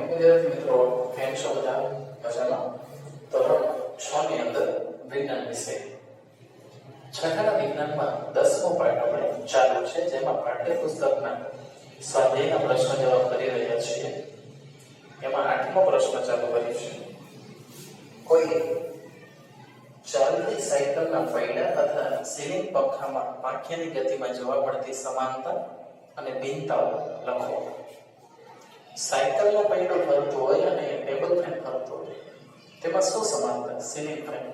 Morning વિદ્યાર્થી મિત્રો, કેમ છો બધા? મજામાં? ધોરણ 6 ની અંદર વિજ્ઞાન વિષય છઠ્ઠા વિજ્ઞાનમાં 10મો પાઠ આપણે ચાલુ છે, જેમાં પાઠ્યપુસ્તકના સ્વાધ્યાયના પ્રશ્ન જવાબ કરી રહ્યા છીએ. એમાં 8મો પ્રશ્ન ચાલુ કરીશું. કોઈ ચાલતી સાયકલના પૈડા તથા સીલિંગ પંખામાં પાંખિયાની ગતિમાં જોવા મળતી સમાનતા અને ભિન્નતાઓ લખો. સાયકલનો પૈડો ફરતો હોય અને ટેબલ ફેન ફરતો હોય, તેમાં શું સમાનતા? Ceiling fan.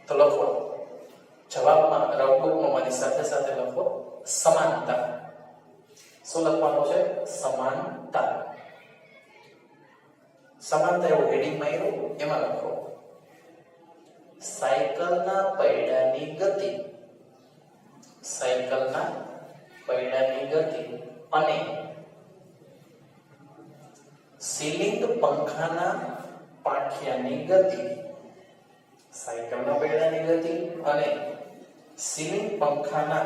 તો લખો જવાબમાં નોટબુકમાં મારી સાથે સાથે લખો સમાનતા. શું લખવાનું છે? સમાનતા. સમાનતા એવું હેડિંગમાં આવ્યું, એમાં લખો સાયકલના પૈડાની ગતિ, સાયકલના પૈડાની ગતિ અને સીલિંગ પંખાના પાંખિયાની ગતિ. સાયકલના પૈડાની ગતિ અને સીલિંગ પંખાના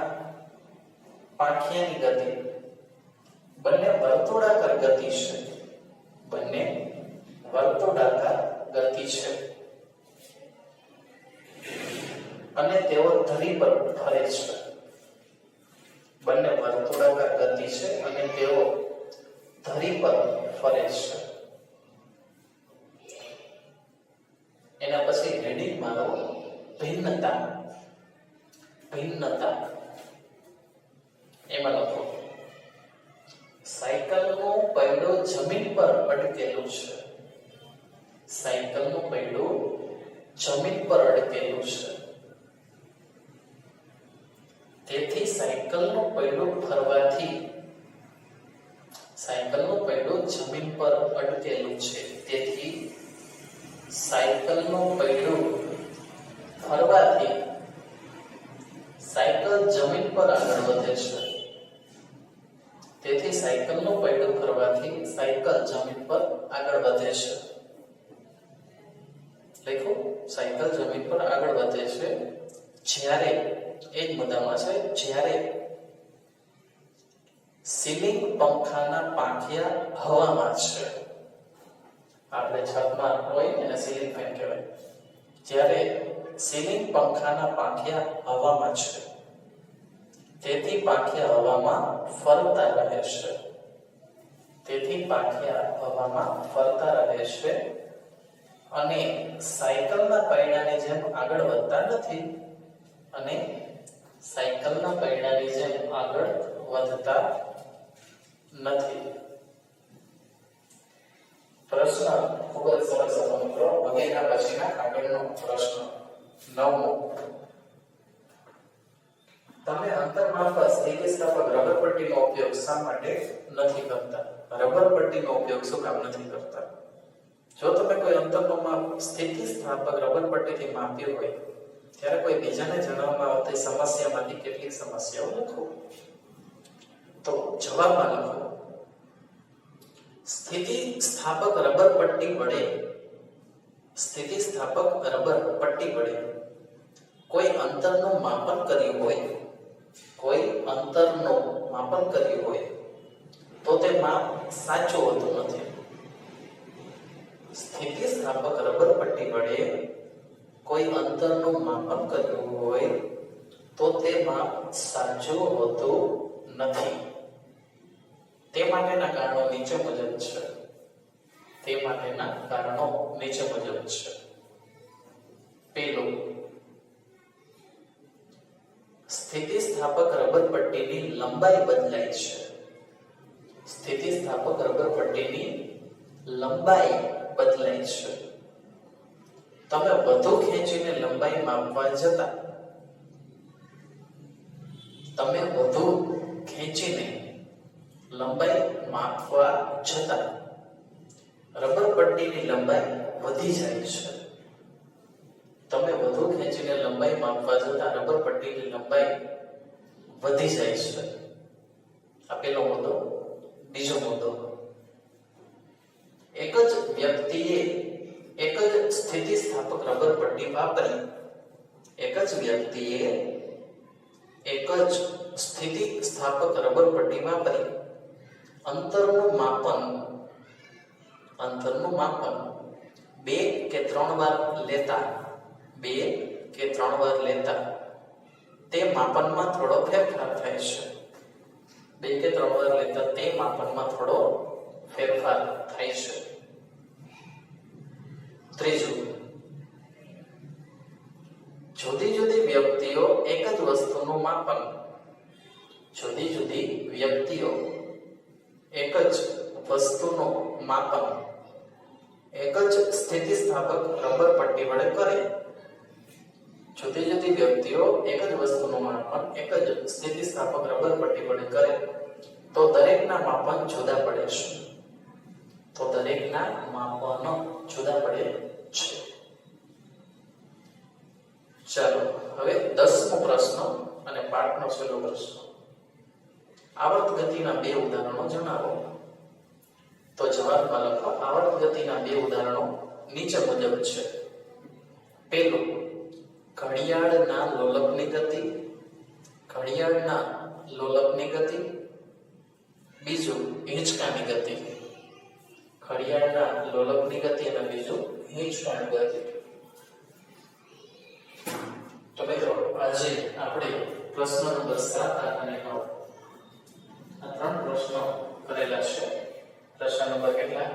પાંખિયાની ગતિ બંને વર્તુળાકાર ગતિ છે. બંને વર્તુળાકાર ગતિ છે અને તેઓ ધરી પર ફરે છે. બંને વર્તુળાકાર ગતિ છે અને તેઓ ધરી પર ફરે છે. એના પછી હેડિંગ મારો ભિન્નતા. ભિન્નતા એમાં લખો સાયકલનો પૈડો જમીન પર અટકેલું છે. સાયકલનો પૈડો જમીન પર અટકેલું છે, તેથી સાયકલનો પૈડો ફરવાથી, સાયકલનો પૈડો જમીન પર અટકેલું છે, તેથી સાયકલનો પૈડો ફરવાથી સાયકલ જમીન પર આગળ વધે છે. તેથી સાયકલનો પૈડો ફરવાથી સાયકલ જમીન પર આગળ વધે છે. લખો સાયકલ જમીન પર આગળ વધે છે જ્યારે, એક મુદ્દામાં છે, જ્યારે સીલિંગ પંખાના પાંખિયા હવામાં છે. આપણે છતમાં હોય એને સીલિંગ ફેન કહેવાય. જ્યારે સીલિંગ પંખાના પાંખિયા હવામાં છે, તેથી પાંખિયા હવામાં ફરતા રહે છે. તેથી પાંખિયા હવામાં ફરતા રહે છે અને સાયકલના પૈડાની જેમ આગળ વધતા નથી. અને સાયકલના પૈડાની જેમ આગળ વધતા નથી. પ્રશ્ન ખૂબ જ સરસ હતો મિત્રો. વગેરે પછીના આગળનો પ્રશ્ન 9મો. તમે અંતર માપવા સ્થિતિસ્થાપક રબર પટ્ટીનો ઉપયોગ શા માટે નથી કરતા? રબર પટ્ટીનો ઉપયોગ શું કામ નથી કરતા? જો તમે કોઈ અંતરનું માપ સ્થિતિસ્થાપક રબર પટ્ટીથી માપ્યું હોય, ત્યારે કોઈ બીજાને જણાવવામાં આવતી સમસ્યામાંથી કેટલીક સમસ્યાઓ લખો. તો જવાબમાં લખો સ્થિતિસ્થાપક રબર પટ્ટી વડે, સ્થિતિસ્થાપક રબર પટ્ટી વડે કોઈ અંતરનું માપન કર્યું હોય, કોઈ અંતરનું માપન કર્યું હોય તો તે માપ સાચું હોતું નથી. સ્થિતિસ્થાપક રબર પટ્ટી વડે કોઈ અંતરનું માપન કર્યું હોય તો તે માપ સાચું હોતું નથી. તે માટેના કારણો નીચે મુજબ છે. તે માટેના કારણો નીચે મુજબ છે. પહેલું, સ્થિતિસ્થાપક રબર પટ્ટીની લંબાઈ બદલાય છે. સ્થિતિસ્થાપક રબર પટ્ટીની લંબાઈ બદલાય છે. તમે વધુ ખેંચીને લંબાઈ માપવા જતા, તમે વધુ ખેંચીને લંબાઈ માપવા જતા રબર પટ્ટીની લંબાઈ વધી જાય છે. તમે વધુ ખેંચીને લંબાઈ માપવા જતા રબર પટ્ટીની લંબાઈ વધી જાય છે. આ પહેલો મુદ્દો. બીજો મુદ્દો, એક જ વ્યક્તિએ એક જ સ્થિતિસ્થાપક રબર પટ્ટી વાપરી, એક જ વ્યક્તિએ એક જ સ્થિતિસ્થાપક રબર પટ્ટી વાપરી અંતરનું માપન અંતરનું માપન 2 કે 3 વાર લેતા તે માપનમાં થોડો ફેરફાર થાય છે. 2 કે 3 વાર લેતા તે માપનમાં થોડો ફેરફાર થાય છે. ત્રીજું, જુદી જુદી વ્યક્તિઓ એક જ વસ્તુનું માપન એક જ સ્થિતિસ્થાપક રબર પટ્ટી વડે કરે. જુદી જુદી વ્યક્તિઓ એક જ વસ્તુનું માપન એક જ સ્થિતિસ્થાપક રબર પટ્ટી વડે કરે તો દરેકના માપન જુદા પડે છે. ચાલો હવે 10મો પ્રશ્ન અને પાઠનો છેલ્લો પ્રશ્ન. આવર્ત ગતિના 2 ઉદાહરણો જણાવો. તો જવાબમાં લખો આવર્ત ગતિના 2 ઉદાહરણો નીચે મુજબ છે. પહેલું, ઘડિયાળના લોલકની ગતિ. બીજું, હિંચકાની ગતિ. ઘડિયાળના લોલકની ગતિ અને બીજું હિંચકાની ગતિ. તો મિત્રો આજે આપણે પ્રશ્ન નંબર 7 અને 9 આ 3 પ્રશ્નો કરેલા છે. પ્રશ્ન નંબર કેટલા?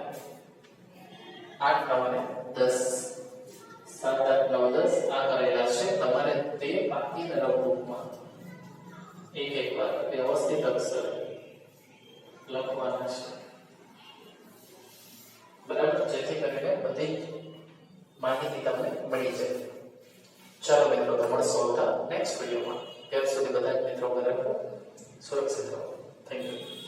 8, 9 અને 10. 7, 8, 9, 10 આ કરેલા છે. તમારે તે બાકીના નોટબુકમાં એક વાર વ્યવસ્થિત અક્ષર લખવાના છે, બરાબર, જેથી કરીને બધી માહિતી તમને મળી જાય. ચાલો મિત્રો, તો મળશું આવતા નેક્સ્ટ વિડીયોમાં. ત્યાર સુધી બધા મિત્રો ઘરે રહો, સુરક્ષિત રહો. Thank you.